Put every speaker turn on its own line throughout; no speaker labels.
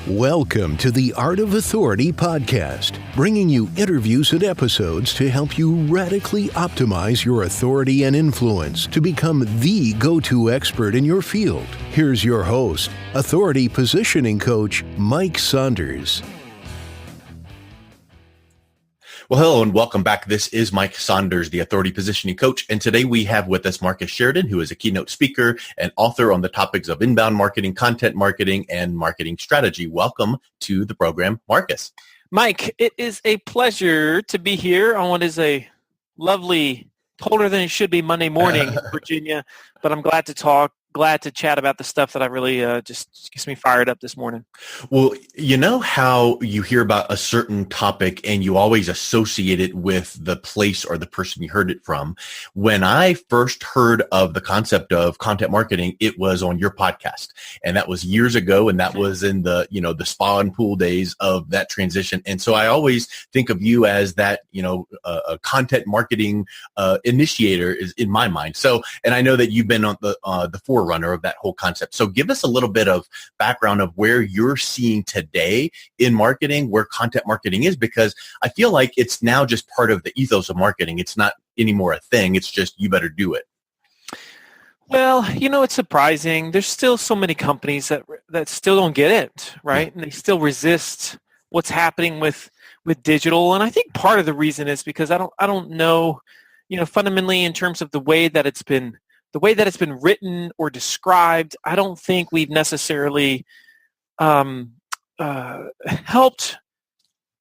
Welcome to the Art of Authority podcast, bringing you interviews and episodes to help you radically optimize your authority and influence to become the go-to expert in your field. Here's your host, authority positioning coach, Mike Saunders.
Well, hello and welcome back. This is Mike Saunders, the authority positioning coach. And today we have with us Marcus Sheridan, who is a keynote speaker and author on the topics of inbound marketing, content marketing, and marketing strategy. Welcome to the program, Marcus.
Mike, it is a pleasure to be here on what is a lovely, colder than it should be Monday morning in Virginia. But I'm glad to talk. Glad to chat about the stuff that I really just gets me fired up this morning.
Well, you know how you hear about a certain topic and you always associate it with the place or the person you heard it from. When I first heard of the concept of content marketing, it was on your podcast. And that was years ago. And that was in the, the spa and pool days of that transition. And so I always think of you as that, a content marketing initiator is in my mind. So, and I know that you've been on the forefront of that whole concept. So give us a little bit of background of where you're seeing today in marketing, where content marketing is, because I feel like it's now just part of the ethos of marketing. It's not anymore a thing. It's just, you better do it.
Well, it's surprising. There's still so many companies that still don't get it, right? And they still resist what's happening with digital. And I think part of the reason is because I don't know, fundamentally in terms of the way that it's been written or described, I don't think we've necessarily helped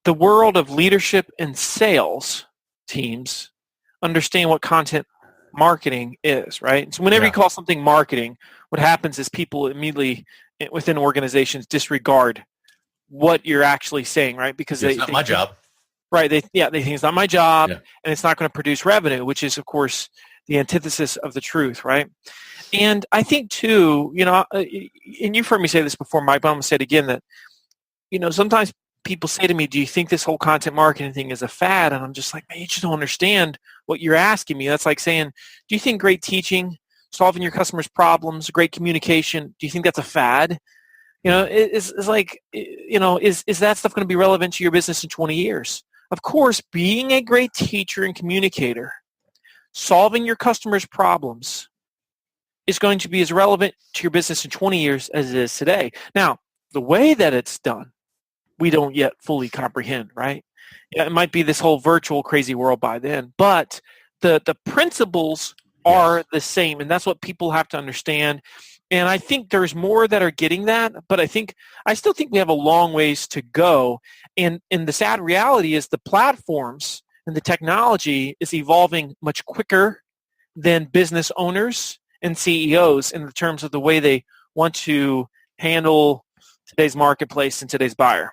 the world of leadership and sales teams understand what content marketing is, right? So whenever you call something marketing, what happens is people immediately within organizations disregard what you're actually saying, right? Because
it's not my job.
Right. They think it's not my job and it's not going to produce revenue, which is, of course, the antithesis of the truth, right? And I think too, and you've heard me say this before, Mike, but I'm going to say it again, that, sometimes people say to me, do you think this whole content marketing thing is a fad? And I'm just like, man, you just don't understand what you're asking me. That's like saying, do you think great teaching, solving your customers' problems, great communication, do you think that's a fad? It's like, is that stuff going to be relevant to your business in 20 years? Of course, being a great teacher and communicator, solving your customers' problems is going to be as relevant to your business in 20 years as it is today. Now, the way that it's done, we don't yet fully comprehend, right? It might be this whole virtual crazy world by then, but the principles are the same, and that's what people have to understand. And I think there's more that are getting that, but I still think we have a long ways to go. And the sad reality is the platforms and the technology is evolving much quicker than business owners and CEOs in the terms of the way they want to handle today's marketplace and today's buyer.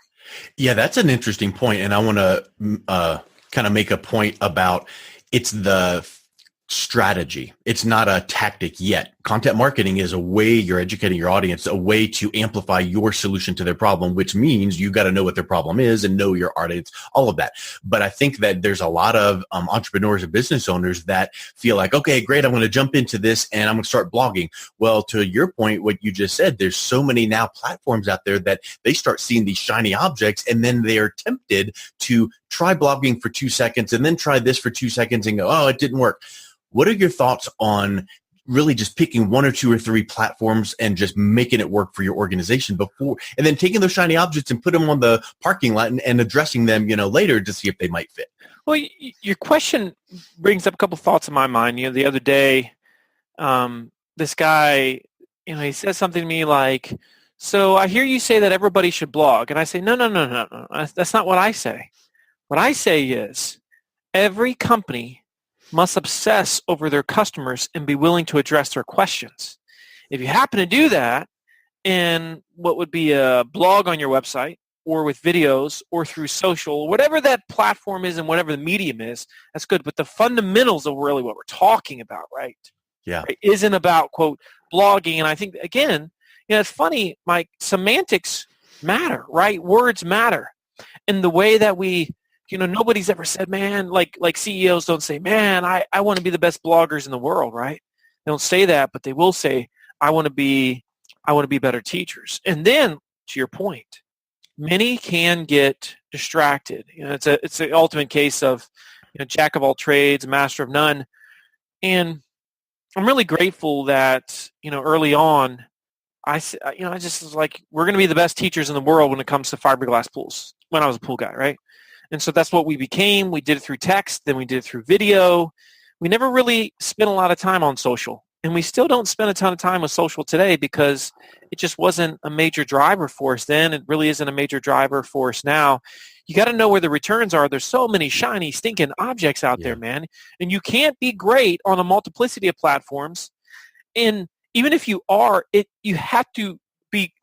Yeah, that's an interesting point. And I want to kind of make a point about it's the strategy. It's not a tactic yet. Content marketing is a way you're educating your audience, a way to amplify your solution to their problem, which means you got to know what their problem is and know your audience, all of that. But I think that there's a lot of entrepreneurs and business owners that feel like, okay, great, I'm going to jump into this and I'm going to start blogging. Well, to your point, what you just said, there's so many now platforms out there that they start seeing these shiny objects and then they are tempted to try blogging for 2 seconds and then try this for 2 seconds and go, oh, it didn't work. What are your thoughts on really just picking 1 or 2 or 3 platforms and just making it work for your organization before, and then taking those shiny objects and put them on the parking lot and addressing them, later to see if they might fit?
Well, your question brings up a couple thoughts in my mind. The other day, this guy, he says something to me like, so I hear you say that everybody should blog. And I say, no. That's not what I say. What I say is every company must obsess over their customers and be willing to address their questions. If you happen to do that in what would be a blog on your website or with videos or through social, whatever that platform is and whatever the medium is, that's good. But the fundamentals of really what we're talking about, right?
Yeah.
Right, isn't about, quote, blogging. And I think, again, it's funny, Mike, semantics matter, right? Words matter. And the way that we nobody's ever said, man, like CEOs don't say, man, I want to be the best bloggers in the world, right? They don't say that, but they will say, I want to be better teachers. And then, to your point, many can get distracted. It's the ultimate case of jack of all trades, master of none. And I'm really grateful that early on, I just was like, we're going to be the best teachers in the world when it comes to fiberglass pools. When I was a pool guy, right? And so that's what we became. We did it through text, then we did it through video. We never really spent a lot of time on social. And we still don't spend a ton of time with social today because it just wasn't a major driver for us then. It really isn't a major driver for us now. You got to know where the returns are. There's so many shiny, stinking objects out there, man. And you can't be great on a multiplicity of platforms. And even if you are, you have to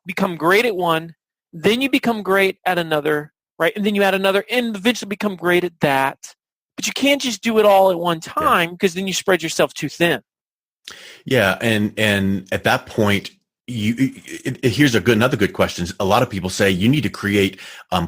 become great at one, then you become great at another, right? And then you add another and eventually become great at that. But you can't just do it all at one time because then you spread yourself too thin.
Yeah, and at that point, here's another good question. A lot of people say you need to create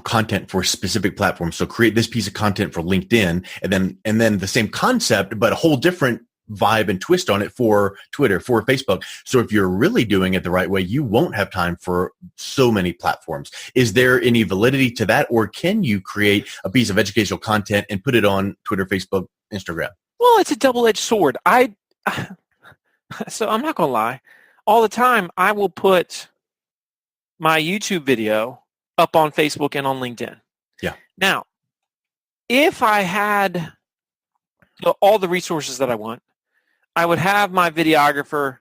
content for specific platforms. So create this piece of content for LinkedIn, and then the same concept, but a whole different vibe and twist on it for Twitter, for Facebook. So if you're really doing it the right way, you won't have time for so many platforms. Is there any validity to that, or can you create a piece of educational content and put it on Twitter, Facebook, Instagram?
Well, it's a double-edged sword. So I'm not going to lie. All the time, I will put my YouTube video up on Facebook and on LinkedIn.
Yeah.
Now, if I had all the resources that I want, I would have my videographer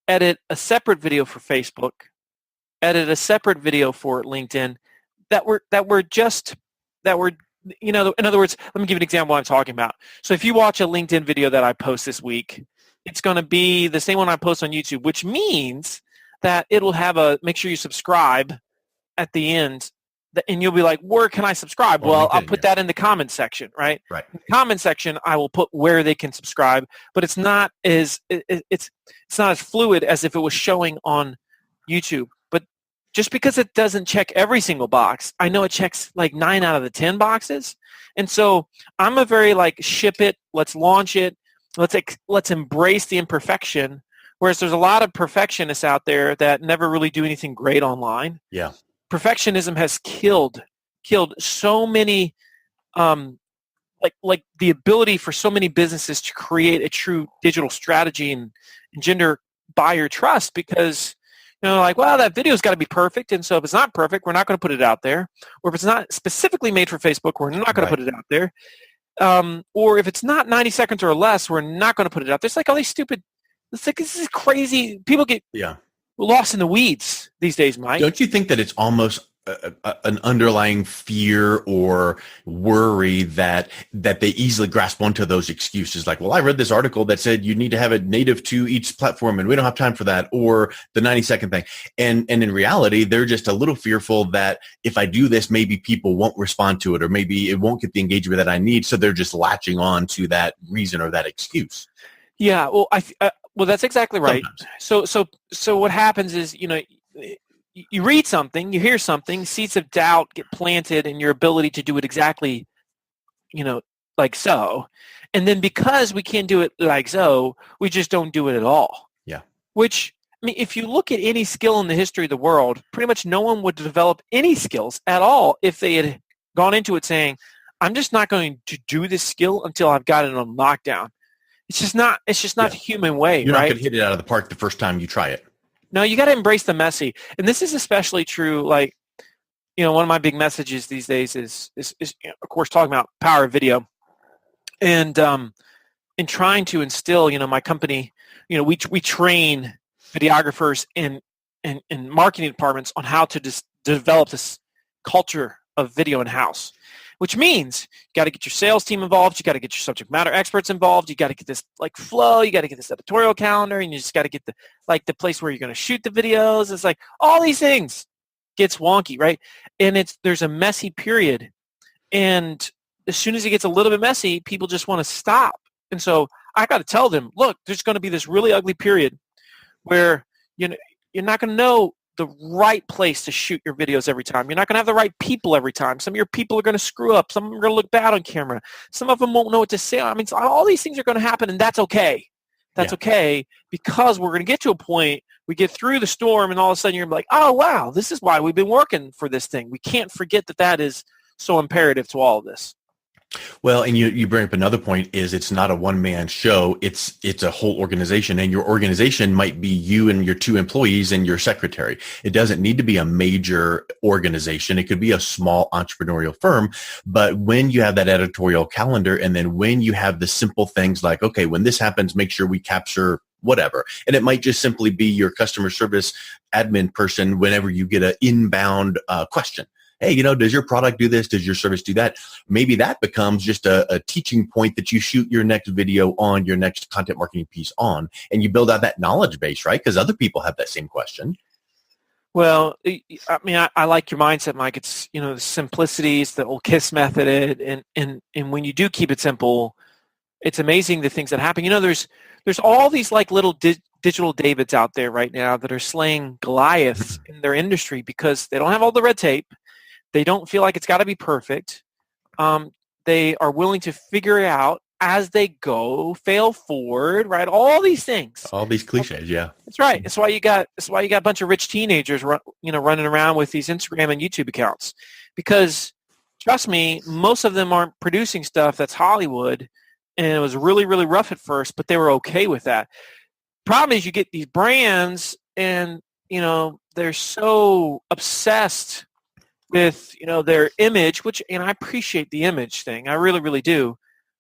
edit a separate video for Facebook, edit a separate video for LinkedIn that were in other words, let me give you an example of what I'm talking about. So if you watch a LinkedIn video that I post this week, it's going to be the same one I post on YouTube, which means that it'll have make sure you subscribe at the end, and you'll be like, where can I subscribe? Well, I'll put that in the comment section, right?
Right.
In the comment section, I will put where they can subscribe, but it's not as fluid as if it was showing on YouTube. But just because it doesn't check every single box, I know it checks like 9 out of the 10 boxes. And so I'm a very ship it, let's launch it, let's embrace the imperfection, whereas there's a lot of perfectionists out there that never really do anything great online.
Yeah.
Perfectionism has killed so many, like the ability for so many businesses to create a true digital strategy and engender buyer trust, because well, that video's got to be perfect, and so if it's not perfect, we're not going to put it out there. Or if it's not specifically made for Facebook, we're not going to put it out there. Or if it's not 90 seconds or less, we're not going to put it out. There's all these stupid, this is crazy. People get lost in the weeds these days, Mike.
Don't you think that it's almost an underlying fear or worry that they easily grasp onto those excuses? Like, well, I read this article that said you need to have it native to each platform and we don't have time for that, or the 90-second thing. And in reality, they're just a little fearful that if I do this, maybe people won't respond to it, or maybe it won't get the engagement that I need. So they're just latching on to that reason or that excuse.
Yeah. Well, well, that's exactly right.
Sometimes.
So what happens is, you read something, you hear something, seeds of doubt get planted in your ability to do it exactly, like so. And then because we can't do it like so, we just don't do it at all.
Yeah.
Which, if you look at any skill in the history of the world, pretty much no one would develop any skills at all if they had gone into it saying, I'm just not going to do this skill until I've got it on lockdown. It's just not the human way,
You're
right?
not going to hit it out of the park the first time you try it.
No, you got to embrace the messy. And this is especially true, one of my big messages these days is of course, talking about power of video. And in trying to instill, my company, we train videographers and marketing departments on how to develop this culture of video in-house, which means you got to get your sales team involved. You got to get your subject matter experts involved. You got to get this flow. You got to get this editorial calendar, and you just got to get the place where you're going to shoot the videos. It's all these things gets wonky, right? And there's a messy period. And as soon as it gets a little bit messy, people just want to stop. And so I got to tell them, look, there's going to be this really ugly period where, you're not going to know the right place to shoot your videos every time. You're not going to have the right people every time. Some of your people are going to screw up. Some of them are going to look bad on camera. Some of them won't know what to say. All these things are going to happen, and that's okay. That's okay, because we're going to get to a point we get through the storm, and all of a sudden you're like, oh, wow, this is why we've been working for this thing. We can't forget that is so imperative to all of this.
Well, and you bring up another point is it's not a one-man show. It's a whole organization, and your organization might be you and your 2 employees and your secretary. It doesn't need to be a major organization. It could be a small entrepreneurial firm. But when you have that editorial calendar, and then when you have the simple things like, okay, when this happens, make sure we capture whatever. And it might just simply be your customer service admin person whenever you get an inbound question. Hey, does your product do this? Does your service do that? Maybe that becomes just a teaching point that you shoot your next video on, your next content marketing piece on, and you build out that knowledge base, right? Because other people have that same question.
Well, I mean, I like your mindset, Mike. It's, the simplicity, it's the old KISS method. And when you do keep it simple, it's amazing the things that happen. There's all these like little digital Davids out there right now that are slaying Goliaths in their industry because they don't have all the red tape. They don't feel like it's got to be perfect. They are willing to figure it out as they go, fail forward, right? All these things.
All these cliches, yeah.
That's right. That's why you got a bunch of rich teenagers, running around with these Instagram and YouTube accounts. Because trust me, most of them aren't producing stuff that's Hollywood, and it was really, really rough at first, but they were okay with that. Problem is, you get these brands, and they're so obsessed with their image, which, and I appreciate the image thing, I really, really do,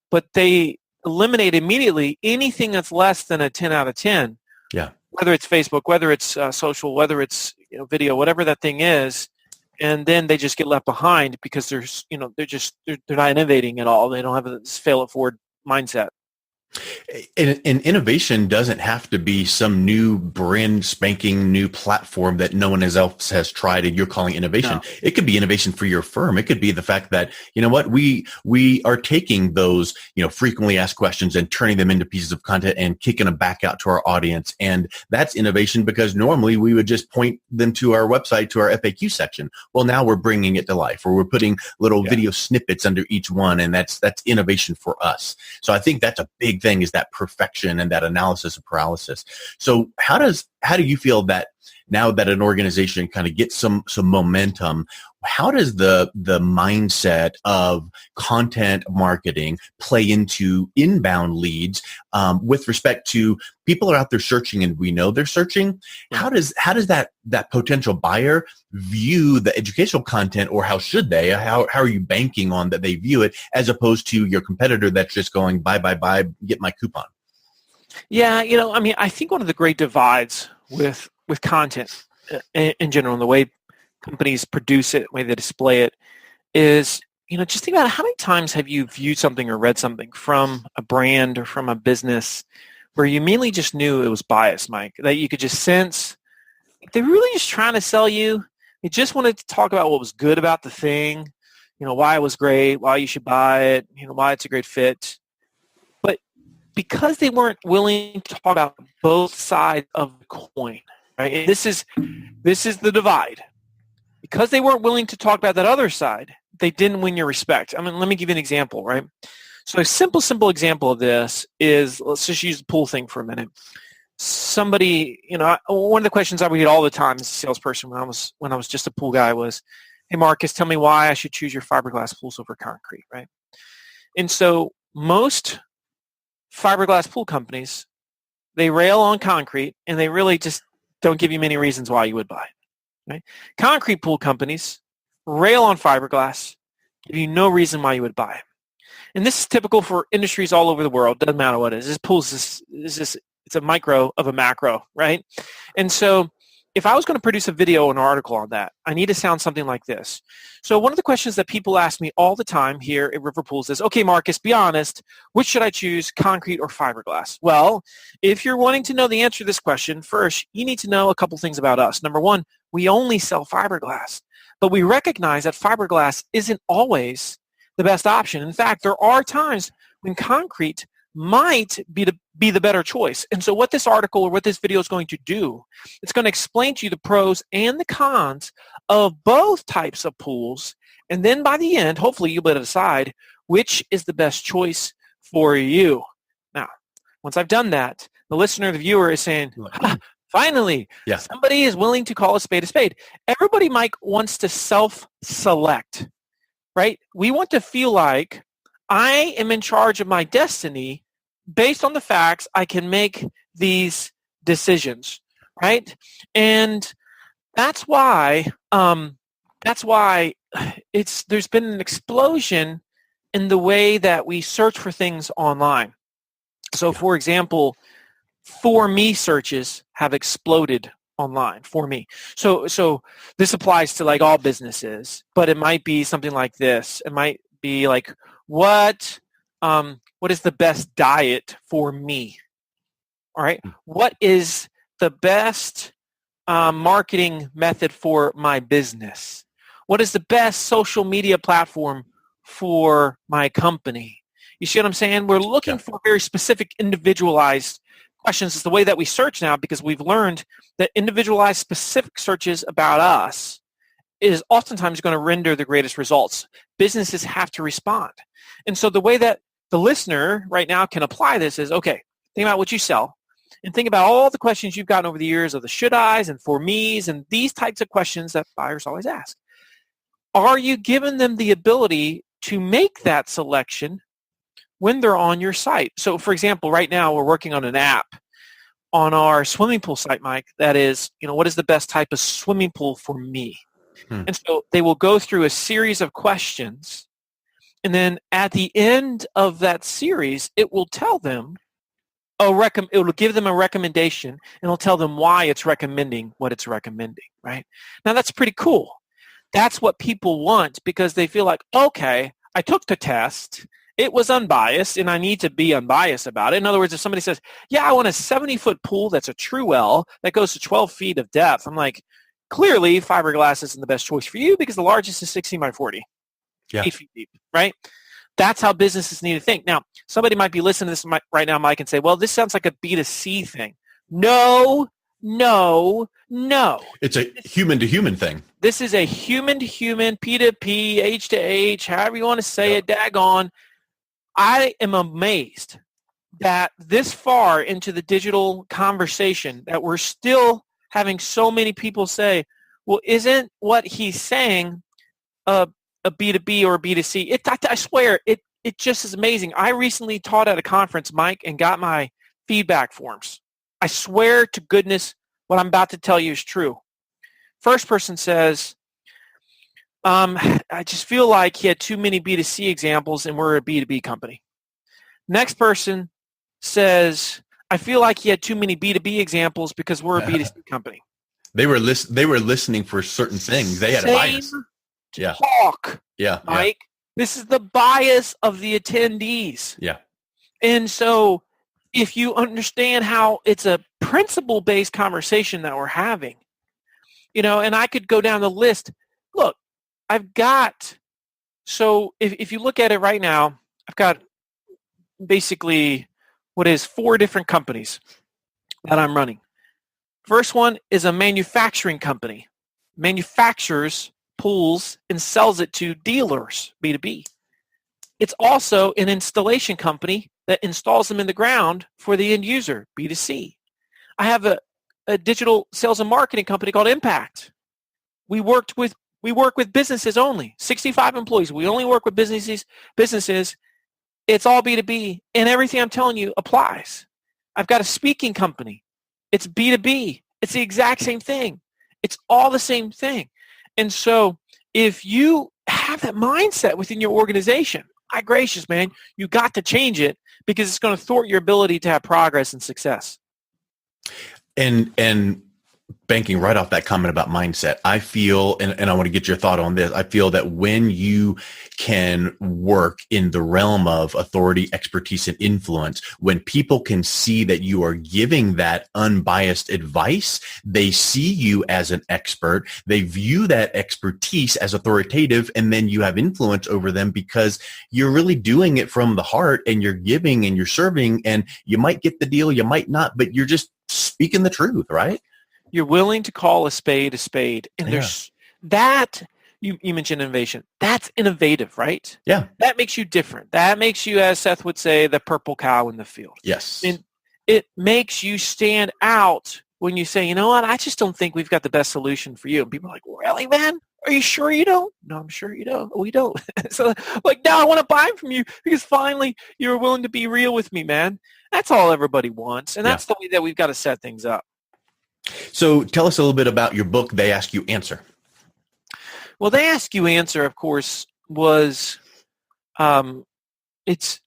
but they eliminate immediately anything that's less than a 10 out of 10.
Yeah. Whether
it's Facebook, whether it's social, whether it's video, whatever that thing is, and then they just get left behind because they're not innovating at all. They don't have this fail it forward mindset.
And innovation doesn't have to be some new brand spanking new platform that no one else has tried and you're calling innovation. No. It could be innovation for your firm. It could be the fact that, we are taking those, frequently asked questions and turning them into pieces of content and kicking them back out to our audience. And that's innovation because normally we would just point them to our website, to our FAQ section. Well, now we're bringing it to life, or we're putting little video snippets under each one. And that's innovation for us. So I think that's a big thing, is that perfection and that analysis of paralysis. So how do you feel that now that an organization kind of gets some momentum, how does the mindset of content marketing play into inbound leads with respect to people are out there searching, and we know they're searching? How does that potential buyer view the educational content, or how should they? How are you banking on that they view it, as opposed to your competitor that's just going buy, get my coupon?
Yeah, I think one of the great divides with content in general, and the way companies produce it, the way they display it, is, just think about how many times have you viewed something or read something from a brand or from a business where you immediately just knew it was biased, Mike, that you could just sense they're really just trying to sell you. They just wanted to talk about what was good about the thing, why it was great, why you should buy it, why it's a great fit. But because they weren't willing to talk about both sides of the coin, right? And this is the divide. Because they weren't willing to talk about that other side, they didn't win your respect. Let me give you an example, right? So a simple example of this is, let's just use the pool thing for a minute. Somebody, one of the questions I would get all the time as a salesperson when I was just a pool guy was, hey, Marcus, tell me why I should choose your fiberglass pools over concrete, right? And so most fiberglass pool companies, they rail on concrete, and they really just don't give you many reasons why you would buy it. Right? Concrete pool companies rail on fiberglass, give you no reason why you would buy it. And this is typical for industries all over the world. Doesn't matter what it is. This pool is it's a micro of a macro, right? And so if I was going to produce a video or an article on that, I need to sound something like this. So one of the questions that people ask me all the time here at River Pools is, okay, Marcus, be honest, which should I choose, concrete or fiberglass? Well, if you're wanting to know the answer to this question, first, you need to know a couple things about us. Number one, we only sell fiberglass, but we recognize that fiberglass isn't always the best option. In fact, there are times when concrete might be the better choice. And so what this article or what this video is going to do, it's going to explain to you the pros and the cons of both types of pools. And then by the end, hopefully you'll be able to decide which is the best choice for you. Now, once I've done that, the listener, the viewer is saying, Finally, somebody is willing to call a spade a spade. Everybody, Mike, wants to self-select, right? We want to feel like I am in charge of my destiny based on the facts. I can make these decisions, right? And that's why there's been an explosion in the way that we search for things online. So, for example, for me searches have exploded online for me. So this applies to like all businesses, but it might be something like this. It might be like, what is the best diet for me? All right. What is the best marketing method for my business? What is the best social media platform for my company? You see what I'm saying? We're looking for very specific, individualized questions. Is the way that we search now, because we've learned that individualized specific searches about us is oftentimes going to render the greatest results. Businesses have to respond. And so the way that the listener right now can apply this is, okay, think about what you sell and think about all the questions you've gotten over the years of the should I's and for me's and these types of questions that buyers always ask. Are you giving them the ability to make that selection when they're on your site? So, for example, right now we're working on an app on our swimming pool site, Mike, that is, what is the best type of swimming pool for me? And so they will go through a series of questions, and then at the end of that series, it will tell them it will give them a recommendation, and it'll tell them why it's recommending what it's recommending, right? Now, that's pretty cool. That's what people want, because they feel like, okay, I took the test. It was unbiased, and I need to be unbiased about it. In other words, if somebody says, yeah, I want a 70-foot pool that's a true well that goes to 12 feet of depth, I'm like, clearly fiberglass isn't the best choice for you because the largest is 16 by 40, 8 feet deep, right? That's how businesses need to think. Now, somebody might be listening to this right now, Mike, and say, well, this sounds like a B2C thing. No.
It's a human-to-human thing.
This is a human-to-human, P2P, H2H, however you want to say it, daggone. I am amazed that this far into the digital conversation that we're still having so many people say, well, isn't what he's saying a B2B or a B2C? I swear, it just is amazing. I recently taught at a conference, Mike, and got my feedback forms. I swear to goodness what I'm about to tell you is true. First person says, I just feel like he had too many B2C examples and we're a B2B company. Next person says, I feel like he had too many B2B examples because we're a B2C company.
They were listening for certain things. They had a bias.
Talk, Mike. This is the bias of the attendees.
Yeah.
And so if you understand how it's a principle-based conversation that we're having, and I could go down the list. Look, if you look at it right now, I've got basically what is 4 different companies that I'm running. First one is a manufacturing company. Manufactures pools and sells it to dealers, B2B. It's also an installation company that installs them in the ground for the end user, B2C. I have a digital sales and marketing company called Impact. We work with businesses only, 65 employees. We only work with businesses. It's all B2B, and everything I'm telling you applies. I've got a speaking company. It's B2B. It's the exact same thing. It's all the same thing. And so if you have that mindset within your organization, my gracious, man, you got to change it because it's going to thwart your ability to have progress and success.
And banking right off that comment about mindset, I feel, and I want to get your thought on this, I feel that when you can work in the realm of authority, expertise, and influence, when people can see that you are giving that unbiased advice, they see you as an expert, they view that expertise as authoritative, and then you have influence over them because you're really doing it from the heart, and you're giving and you're serving, and you might get the deal, you might not, but you're just speaking the truth, right?
You're willing to call a spade. And there's that, you mentioned innovation. That's innovative, right?
Yeah.
That makes you different. That makes you, as Seth would say, the purple cow in the field.
Yes.
And it makes you stand out when you say, you know what, I just don't think we've got the best solution for you. And people are like, really, man? Are you sure you don't? No, I'm sure you don't. We don't. So like, now I want to buy from you because finally you're willing to be real with me, man. That's all everybody wants. And that's the way that we've got to set things up.
So tell us a little bit about your book, They Ask You Answer.
Well, They Ask You Answer, of course, was it's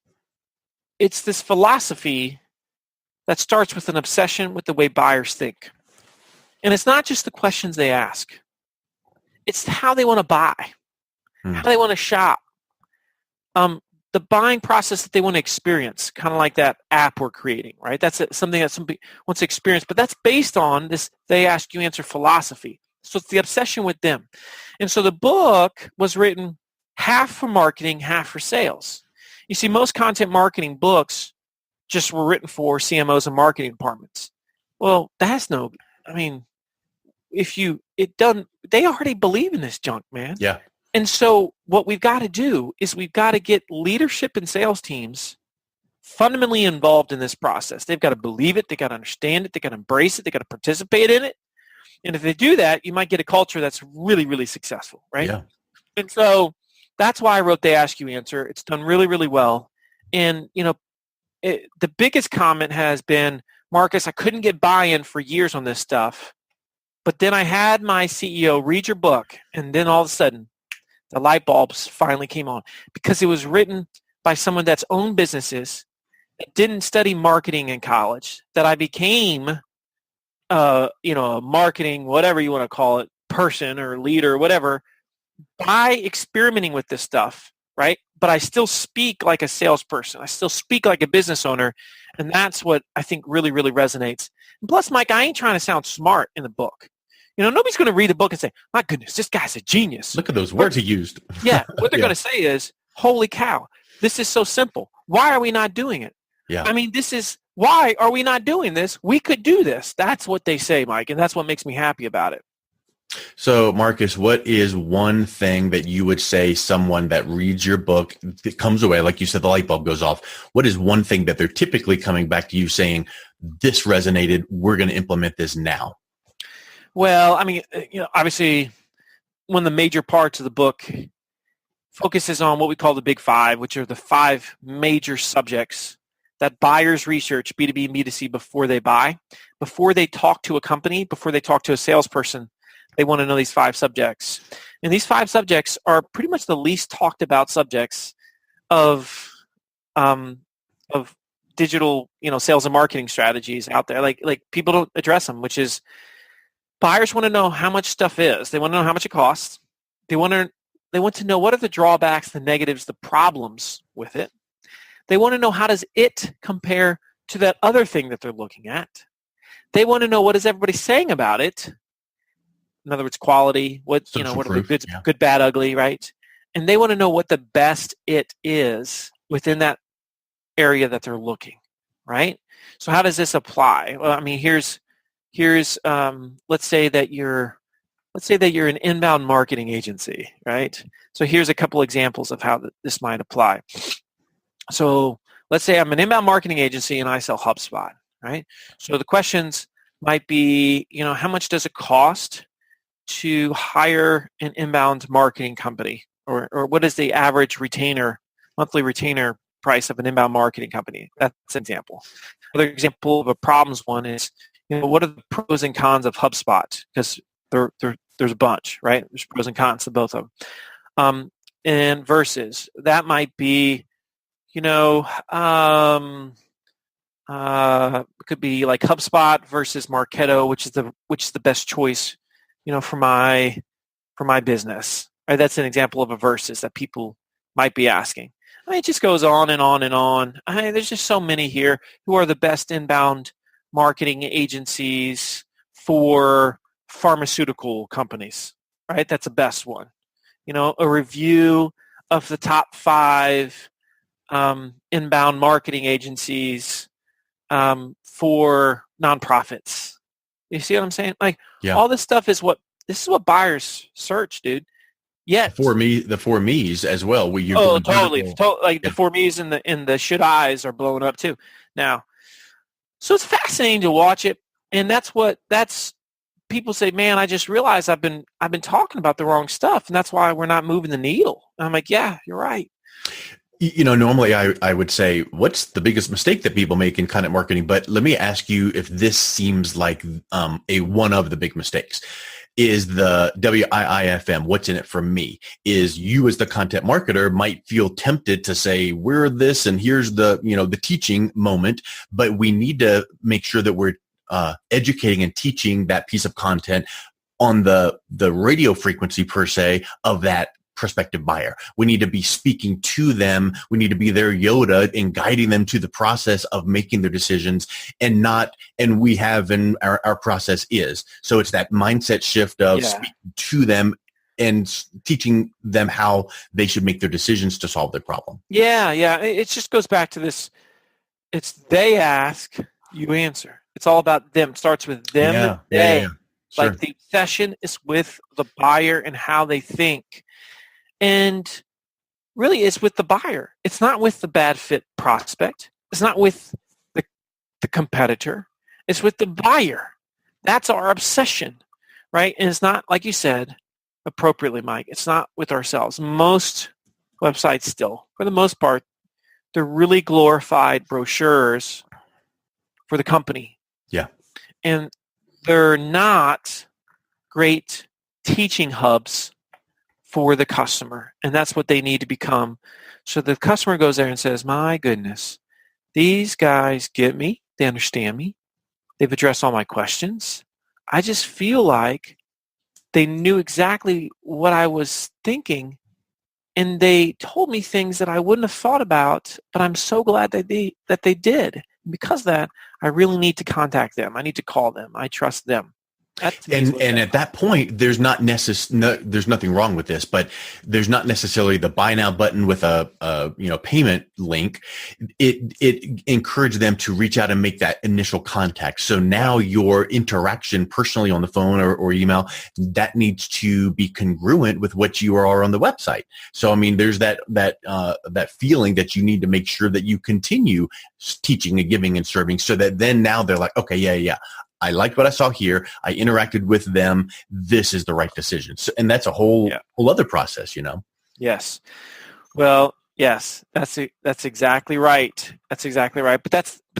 this philosophy that starts with an obsession with the way buyers think. And it's not just the questions they ask. It's how they want to buy, how they want to shop, the buying process that they want to experience, kind of like that app we're creating, right? That's something that somebody wants to experience, but that's based on this They Ask You Answer philosophy. So it's the obsession with them. And so the book was written half for marketing, half for sales. You see, most content marketing books just were written for CMOs and marketing departments. Well, they already believe in this junk, man.
Yeah.
And so what we've got to do is we've got to get leadership and sales teams fundamentally involved in this process. They've got to believe it. They've got to understand it. They've got to embrace it. They've got to participate in it. And if they do that, you might get a culture that's really, really successful, right?
Yeah.
And so that's why I wrote They Ask You Answer. It's done really, really well. And, the biggest comment has been, Marcus, I couldn't get buy-in for years on this stuff. But then I had my CEO read your book, and then all of a sudden, the light bulbs finally came on because it was written by someone that's owned businesses, that didn't study marketing in college, that I became, a marketing, whatever you want to call it, person or leader or whatever, by experimenting with this stuff, right? But I still speak like a salesperson. I still speak like a business owner, and that's what I think really, really resonates. And plus, Mike, I ain't trying to sound smart in the book. Nobody's going to read a book and say, my goodness, this guy's a genius.
Look at those words he used.
Yeah. What they're going to say is, holy cow, this is so simple. Why are we not doing it?
Yeah.
Why are we not doing this? We could do this. That's what they say, Mike, and that's what makes me happy about it.
So, Marcus, what is one thing that you would say someone that reads your book, that comes away, like you said, the light bulb goes off. What is one thing that they're typically coming back to you saying, this resonated, we're going to implement this now?
Well, obviously, one of the major parts of the book focuses on what we call the big five, which are the 5 major subjects that buyers research B2B and B2C before they buy. Before they talk to a company, before they talk to a salesperson, they want to know these 5 subjects. And these 5 subjects are pretty much the least talked about subjects of digital, sales and marketing strategies out there. Like people don't address them, which is buyers want to know how much stuff is. They want to know how much it costs. They want to know what are the drawbacks, the negatives, the problems with it. They want to know how does it compare to that other thing that they're looking at. They want to know what is everybody saying about it. In other words, quality, what are the good, bad, ugly, right? And they want to know what the best it is within that area that they're looking, right? So how does this apply? Well, here's let's say that you're an inbound marketing agency, right? So here's a couple examples of how this might apply. So let's say I'm an inbound marketing agency and I sell HubSpot, right? So the questions might be, how much does it cost to hire an inbound marketing company, or what is the average monthly retainer price of an inbound marketing company? That's an example. Another example of a problems one is, what are the pros and cons of HubSpot? Because there's a bunch, right? There's pros and cons to both of them. And versus that might be, it could be like HubSpot versus Marketo, which is the best choice, for my business. Right? That's an example of a versus that people might be asking. It just goes on and on and on. There's just so many here. Who are the best inbound marketing agencies for pharmaceutical companies? Right? That's the best one. A review of the top 5 inbound marketing agencies for nonprofits. You see what I'm saying? All this stuff is what buyers search, dude. Yeah,
the 4 me's as well.
Totally. The 4 me's and the should I's are blowing up too now. So it's fascinating to watch it, And that's people say, man, I just realized I've been talking about the wrong stuff, and that's why we're not moving the needle. And I'm like, yeah, you're right.
Normally I would say, what's the biggest mistake that people make in content marketing? But let me ask you if this seems like a one of the big mistakes. Is the WIIFM, what's in it for me? Is you as the content marketer might feel tempted to say, we're this and here's the, the teaching moment, but we need to make sure that we're educating and teaching that piece of content on the radio frequency per se of that prospective buyer. We need to be speaking to them. We need to be their Yoda and guiding them to the process of making their decisions and we have, and our process is. So it's that mindset shift of speaking to them and teaching them how they should make their decisions to solve their problem.
Yeah. It just goes back to this. It's they ask, you answer. It's all about them. It starts with them and they. Yeah. Sure. Like the obsession is with the buyer and how they think. And really, it's with the buyer. It's not with the bad fit prospect. It's not with the competitor. It's with the buyer. That's our obsession, right? And it's not, like you said, appropriately, Mike, it's not with ourselves. Most websites still, for the most part, they're really glorified brochures for the company.
Yeah.
And they're not great teaching hubs for the customer, and that's what they need to become. So the customer goes there and says, my goodness, these guys get me. They understand me. They've addressed all my questions. I just feel like they knew exactly what I was thinking, and they told me things that I wouldn't have thought about, but I'm so glad that they did. And because of that, I really need to contact them. I need to call them. I trust them.
And at that point, there's there's nothing wrong with this, but there's not necessarily the buy now button with a payment link. It encouraged them to reach out and make that initial contact. So now your interaction personally on the phone or email, that needs to be congruent with what you are on the website. So I mean, there's that feeling that you need to make sure that you continue teaching and giving and serving, so that then now they're like, okay, yeah. I liked what I saw here. I interacted with them. This is the right decision. So, and that's a whole other process,
Yes. Well, yes, that's exactly right. That's exactly right. But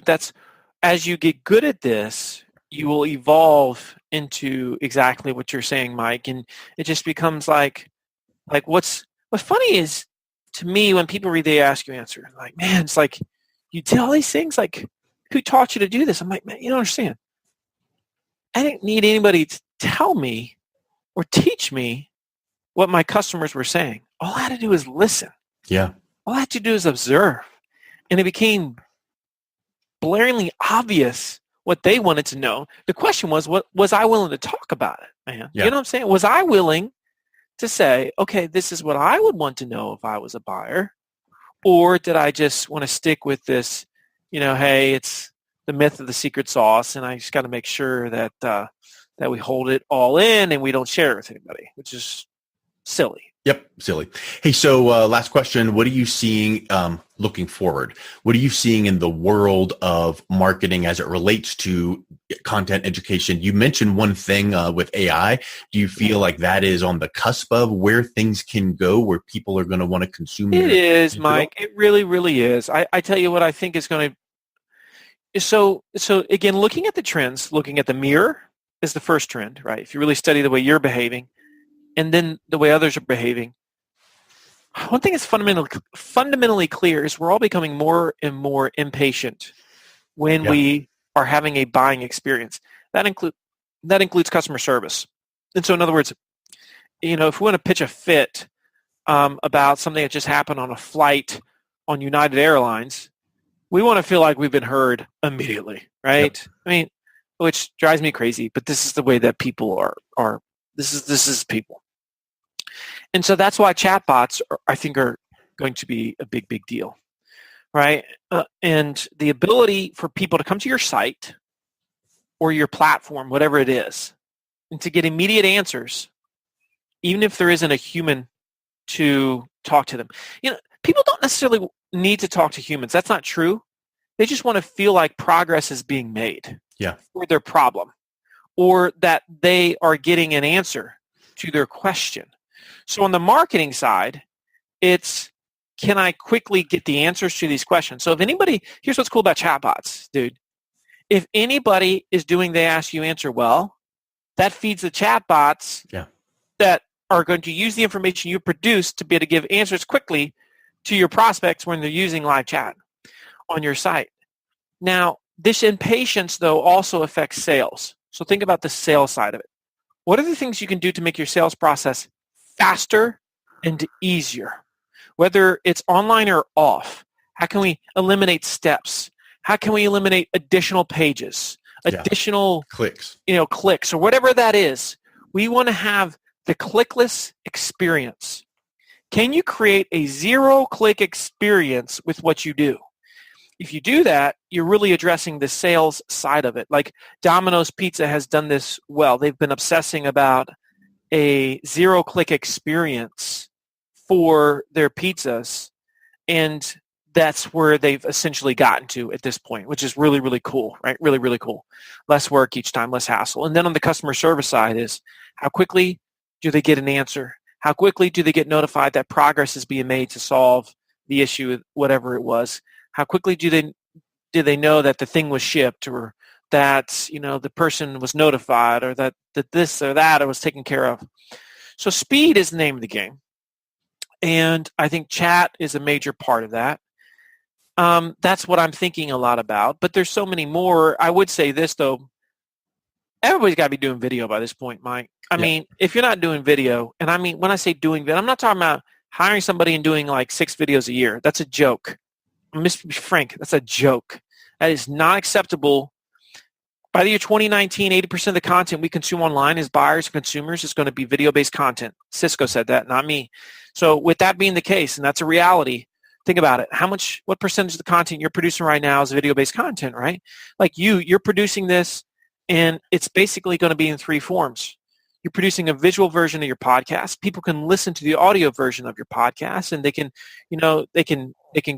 that's as you get good at this, you will evolve into exactly what you're saying, Mike. And it just becomes like what's funny is, to me, when people read the Ask You Answer, like, man, it's like you tell these things, like, who taught you to do this? I'm like, man, you don't understand. I didn't need anybody to tell me or teach me what my customers were saying. All I had to do was listen.
Yeah.
All I had to do is observe. And it became blaringly obvious what they wanted to know. The question was, what was I willing to talk about it, man? Yeah. You know what I'm saying? Was I willing to say, okay, this is what I would want to know if I was a buyer? Or did I just want to stick with this, hey, it's the myth of the secret sauce, and I just got to make sure that that we hold it all in and we don't share it with anybody, which is silly.
Yep, silly. Hey, so last question. What are you seeing looking forward? What are you seeing in the world of marketing as it relates to content education? You mentioned one thing with AI. Do you feel like that is on the cusp of where things can go, where people are going to want to consume
it? It is, Mike. It really, really is. I tell you what I think is going to. So again, looking at the trends, looking at the mirror is the first trend, right? If you really study the way you're behaving and then the way others are behaving, one thing that's fundamentally clear is we're all becoming more and more impatient when we are having a buying experience. That includes customer service. And so in other words, if we want to pitch a fit about something that just happened on a flight on United Airlines, we want to feel like we've been heard immediately, right? Yep. I mean, which drives me crazy, but this is the way that people are. This is people. And so that's why chatbots, I think, are going to be a big, big deal, right? And the ability for people to come to your site or your platform, whatever it is, and to get immediate answers, even if there isn't a human to talk to them. People don't necessarily need to talk to humans. That's not true. They just want to feel like progress is being made. for their problem, or that they are getting an answer to their question. So on the marketing side, it's, can I quickly get the answers to these questions? So if anybody, here's what's cool about chatbots, dude. If anybody is doing they ask you answer well, that feeds the chatbots that are going to use the information you produce to be able to give answers quickly to your prospects when they're using live chat on your site. Now, this impatience, though, also affects sales. So think about the sales side of it. What are the things you can do to make your sales process faster and easier? Whether it's online or off, how can we eliminate steps? How can we eliminate additional pages, additional
clicks,
clicks, or whatever that is? We want to have the clickless experience. Can you create a zero-click experience with what you do? If you do that, you're really addressing the sales side of it. Like Domino's Pizza has done this well. They've been obsessing about a zero-click experience for their pizzas, and that's where they've essentially gotten to at this point, which is really, really cool, right? Really, really cool. Less work each time, less hassle. And then on the customer service side is, how quickly do they get an answer? How quickly do they get notified that progress is being made to solve the issue, whatever it was? How quickly do they know that the thing was shipped, or that the person was notified, or that this or that was taken care of? So speed is the name of the game, and I think chat is a major part of that. That's what I'm thinking a lot about. But there's so many more. I would say this though: everybody's got to be doing video by this point, Mike. I mean, if you're not doing video, and I mean when I say doing video, I'm not talking about hiring somebody and doing like 6 videos a year. That's a joke. I'm just to be frank, that's a joke. That is not acceptable. By the year 2019, 80% of the content we consume online as buyers and consumers is going to be video-based content. Cisco said that, not me. So with that being the case, and that's a reality, think about it. What percentage of the content you're producing right now is video-based content, right? Like you're producing this, and it's basically going to be in 3 forms. You're producing a visual version of your podcast. People can listen to the audio version of your podcast, and they can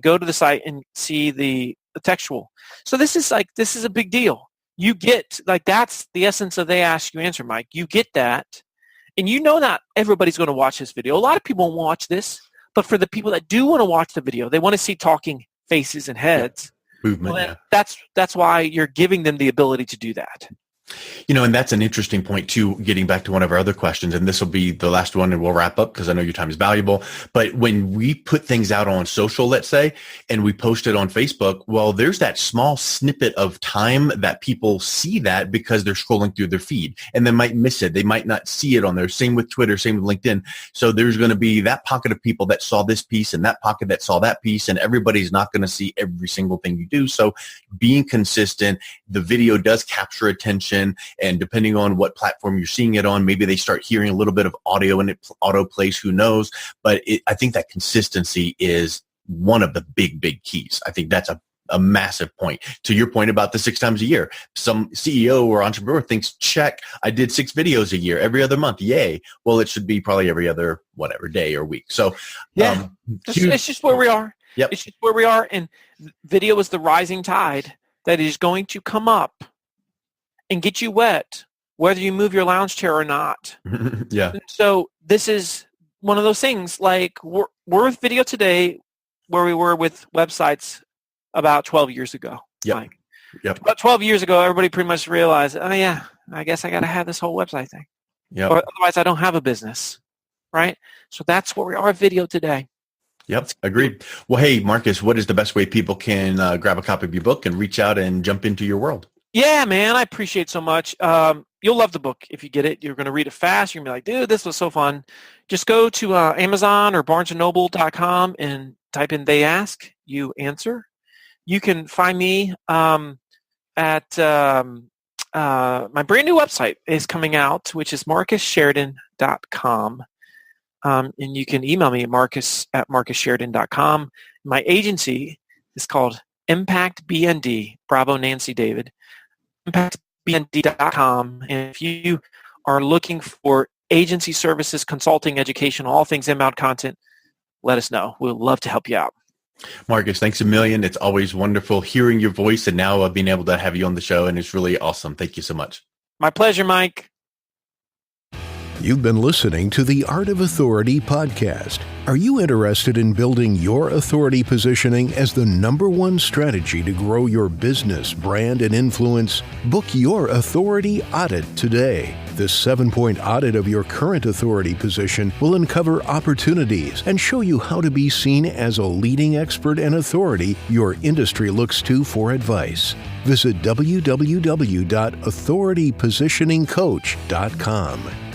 go to the site and see the textual. So this is a big deal. You get, that's the essence of they ask you answer, Mike. You get that, and not everybody's going to watch this video. A lot of people won't watch this, but for the people that do want to watch the video, they want to see talking faces and heads.
Movement.
That's why you're giving them the ability to do that.
And that's an interesting point too, getting back to one of our other questions, and this will be the last one and we'll wrap up because I know your time is valuable. But when we put things out on social, let's say, and we post it on Facebook, well, there's that small snippet of time that people see that because they're scrolling through their feed and they might miss it. They might not see it on there. Same with Twitter, same with LinkedIn. So there's going to be that pocket of people that saw this piece and that pocket that saw that piece, and everybody's not going to see every single thing you do. So being consistent, the video does capture attention. And depending on what platform you're seeing it on, maybe they start hearing a little bit of audio and it auto plays, who knows? But I think that consistency is one of the big, big keys. I think that's a massive point. To your point about the 6 times a year, some CEO or entrepreneur thinks, check, I did 6 videos a year, every other month. Yay. Well, it should be probably every other, day or week. So
it's just where we are.
Yep.
It's just where we are. And video is the rising tide that is going to come up and get you wet, whether you move your lounge chair or not.
Yeah.
So this is one of those things, like we're with video today where we were with websites about 12 years ago.
Yep.
About 12 years ago, everybody pretty much realized, oh yeah, I guess I got to have this whole website thing.
Yep.
Or otherwise I don't have a business, right? So that's where we are with video today.
Yep. Agreed. Well, hey, Marcus, what is the best way people can grab a copy of your book and reach out and jump into your world?
Yeah, man, I appreciate so much. You'll love the book if you get it. You're going to read it fast. You're going to be like, dude, this was so fun. Just go to Amazon or BarnesandNoble.com and type in They Ask, You Answer. You can find me at my brand new website is coming out, which is MarcusSheridan.com. And you can email me at Marcus@MarcusSheridan.com. My agency is called Impact BND, Bravo Nancy David, impactbnd.com. And if you are looking for agency services, consulting, education, all things inbound content, let us know. We'd love to help you out.
Marcus, thanks a million. It's always wonderful hearing your voice and now being able to have you on the show. And it's really awesome. Thank you so much.
My pleasure, Mike.
You've been listening to the Art of Authority podcast. Are you interested in building your authority positioning as the #1 strategy to grow your business, brand, and influence? Book your authority audit today. This 7-point audit of your current authority position will uncover opportunities and show you how to be seen as a leading expert and authority your industry looks to for advice. Visit www.authoritypositioningcoach.com.